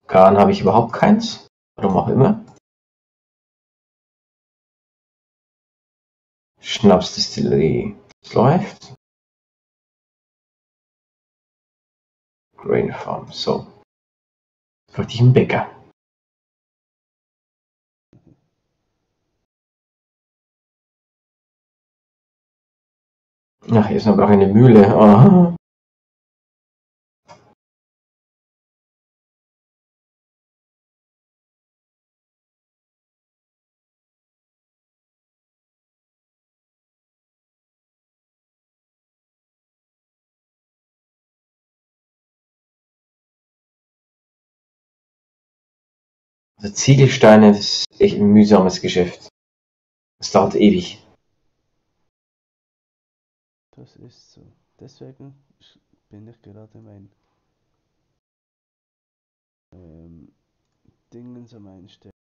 Garn habe ich überhaupt keins. Warum auch immer. Schnapsdestillerie. Es läuft. Grain Farm. So. Bräuchte ich einen Bäcker. Ach, hier ist noch gar keine Mühle. Oh. Also Ziegelsteine ist echt ein mühsames Geschäft. Es dauert ewig. Das ist so. Deswegen bin ich gerade mein Dingens am Einstellen.